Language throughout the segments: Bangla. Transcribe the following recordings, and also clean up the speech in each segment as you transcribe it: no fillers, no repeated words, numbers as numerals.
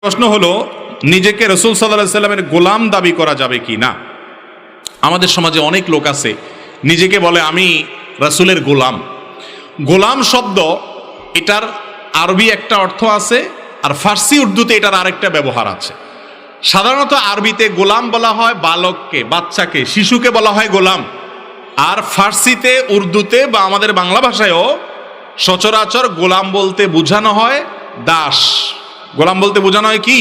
প্রশ্ন হলো, নিজেকে রাসূল সাল্লাল্লাহু আলাইহি সাল্লামের গোলাম দাবি করা যাবে কি না। আমাদের সমাজে অনেক লোক আছে নিজেকে বলে আমি রাসূলের গোলাম। গোলাম শব্দ এটার আরবি একটা অর্থ আছে, আর ফার্সি উর্দুতে এটার আরেকটা ব্যবহার আছে। সাধারণত আরবিতে গোলাম বলা হয় বালককে, বাচ্চাকে, শিশুকে বলা হয় গোলাম। আর ফার্সিতে, উর্দুতে বা আমাদের বাংলা ভাষায়ও সচরাচর গোলাম বলতে বোঝানো হয় দাস। গোলাম বলতে বোঝানো হয় কি?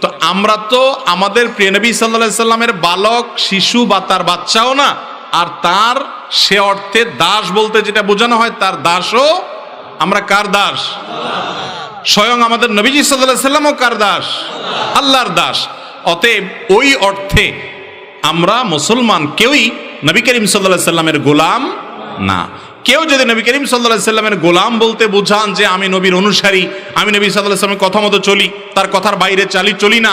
তো আমরা তো আমাদের প্রিয় নবী সাল্লাল্লাহু আলাইহি সাল্লামের বালক, শিশু বা তার বাচ্চাও না, আর তার সে অর্থে দাস বলতে যেটা বোঝানো হয় তার দাসও। আমরা কার দাস? স্বয়ং আমাদের নবীজি সাল্লাল্লাহু আলাইহি সাল্লামও কার দাস? আল্লাহর দাস। অতএব ওই অর্থে আমরা মুসলমান কেউই নবী করিম সাল্লাল্লাহু আলাইহি সাল্লামের গোলাম না। কেউ যদি নবী করিম সাল্লাল্লাহু আলাইহি সাল্লামের গোলাম বলতে বোঝান যে আমি নবীর অনুসারী, আমি নবী সাল্লাল্লাহু আলাইহি সাল্লামের কথা মতো চলি, তার কথার বাইরে চলি না,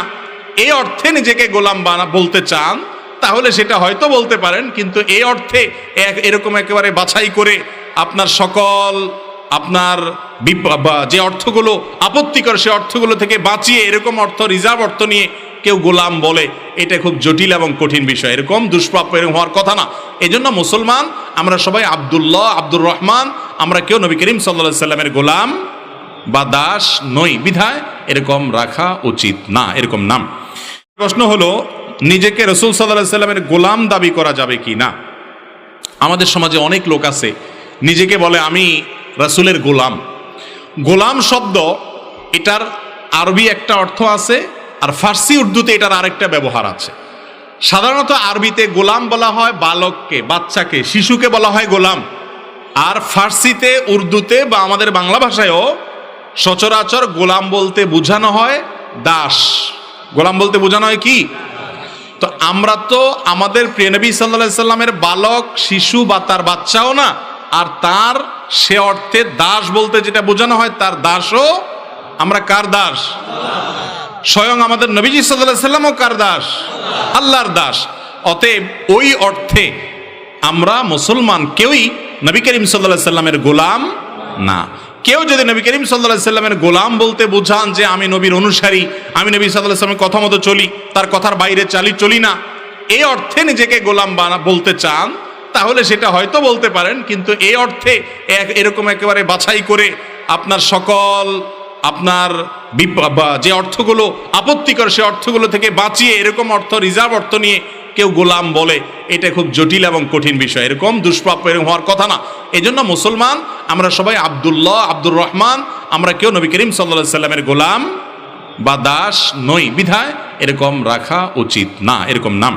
এই অর্থে নিজেকে গোলাম বলতে চান, তাহলে সেটা হয়তো বলতে পারেন। কিন্তু এই অর্থে এরকম একেবারে বাছাই করে আপনার সকল আপনার যে অর্থগুলো আপত্তিকর সে অর্থগুলো থেকে বাঁচিয়ে এরকম অর্থ, রিজার্ভ অর্থ নিয়ে কেউ গোলাম বলে, এটা খুব জটিল এবং কঠিন বিষয়। এরকম দুষ্প্রাপ্য এরকম হওয়ার কথা না। এই জন্য মুসলমান আমরা সবাই আব্দুল্লাহ, আব্দুর রহমান, আমরা কেউ নবী করিম সাল্লাল্লাহু আলাইহি সাল্লামের গোলাম বা দাস নই, বিধায় এরকম রাখা উচিত না, এরকম নাম। প্রশ্ন হলো, নিজেকে রাসূল সাল্লাল্লাহু আলাইহি সাল্লামের গোলাম দাবি করা যাবে কি না। আমাদের সমাজে অনেক লোক আছে নিজেকে বলে আমি রাসূলের গোলাম। গোলাম শব্দ এটার আরবি একটা অর্থ আছে, আর ফার্সি উর্দুতে এটার আরেকটা ব্যবহার আছে। সাধারণত আরবিতে গোলাম বলা হয় বালককে, বাচ্চাকে, শিশুকে বলা হয় গোলাম। আর ফার্সিতে, উর্দুতে বা আমাদের বাংলা ভাষায়ও সচরাচর গোলাম বলতে বোঝানো হয় দাস। গোলাম বলতে বোঝানো হয় কি? তো আমরা তো আমাদের প্রিয় নবী সাল্লাল্লাহু আলাইহি সাল্লামের বালক, শিশু বা তার বাচ্চাও না, আর তার সে অর্থে দাস বলতে যেটা বোঝানো হয় তার দাসও। আমরা কার দাস? স্বয়ং আমাদের নবীজি সাল্লাল্লাহু আলাইহি সাল্লামও কার দাস? আল্লাহর দাস। অতএব ওই অর্থে আমরা মুসলমান কেউই নবী করিম সাল্লাল্লাহু আলাইহি সাল্লামের গোলাম না। কেউ যদি নবী করিম সাল্লাল্লাহু আলাইহি সাল্লামের গোলাম বলতে বোঝান যে আমি নবীর অনুসারী, আমি নবী সাল্লাল্লাহু আলাইহি সাল্লামের কথা মতো চলি, তার কথার বাইরে চলি না, এই অর্থে নিজেকে গোলাম বলতে চান, তাহলে সেটা হয়তো বলতে পারেন। কিন্তু এই অর্থে এরকম একেবারে বাছাই করে আপনার সকল আপনার যে অর্থগুলো আপত্তিকর সে অর্থগুলো থেকে বাঁচিয়ে এরকম অর্থ, রিজার্ভ অর্থ নিয়ে কেউ গোলাম বলে, এটা খুব জটিল এবং কঠিন বিষয়। এরকম দুষ্প্রাপ্য এরকম হওয়ার কথা না। এই জন্য মুসলমান আমরা সবাই আব্দুল্লাহ, আব্দুর রহমান, আমরা কেউ নবী করিম সাল্লাল্লাহু আলাইহি সাল্লামের গোলাম বা দাস নই, বিধায় এরকম রাখা উচিত না, এরকম নাম।